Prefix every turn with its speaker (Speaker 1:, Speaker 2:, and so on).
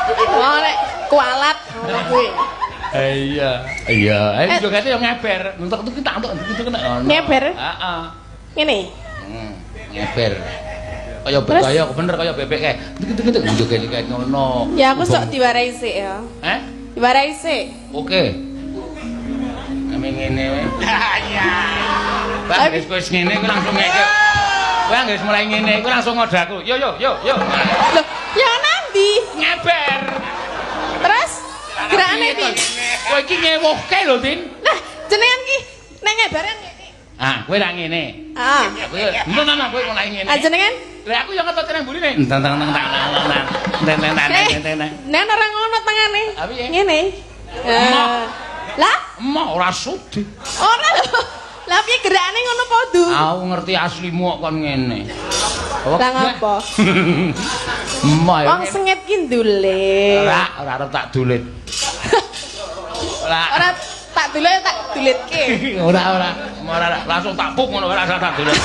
Speaker 1: Oh nek kualat ngono kuwi.
Speaker 2: Iya. Iya, jogate yo ngeber. Entuk iki tak entuk kena.
Speaker 1: Ngeber?
Speaker 2: Heeh.
Speaker 1: Ngene.
Speaker 2: Ngeber. Kaya kaya bener kaya bebek kae. Tuk joget kayak ngono.
Speaker 1: Ya aku sok diwarai sik ya. Diwarai sik.
Speaker 2: Oke. Ame ngene wae. Iya. Bang wis ngene ku langsung ngeke. Bang wis mulai ngene ku langsung ngodaku. Yo.
Speaker 1: Loh, ya nanti
Speaker 2: ngeber.
Speaker 1: Terus gerakane piye?
Speaker 2: Kowe iki ngewohke lho, Tin.
Speaker 1: Nah, jenengan ki nek ngebaran ngene.
Speaker 2: Ah, kowe ra ngene.
Speaker 1: Ah.
Speaker 2: Kowe entar kowe mulai ngene.
Speaker 1: Ah jenengan?
Speaker 2: Lah aku yo ngetot nang mburi nek. Teng.
Speaker 1: Nek ora ngono tengane. Ngene. Lah,
Speaker 2: emak ora sudi.
Speaker 1: Ora lho. Lah piye gerakane ngono podo?
Speaker 2: Aku ngerti aslimu kok kon ngene.
Speaker 1: Lah ngapa?
Speaker 2: Emak
Speaker 1: wong sengit ki ndulit.
Speaker 2: Ora arep tak dulit.
Speaker 1: Ora tak dulit tak dulitke.
Speaker 2: Ora langsung tak puk ngono ora tak dulit.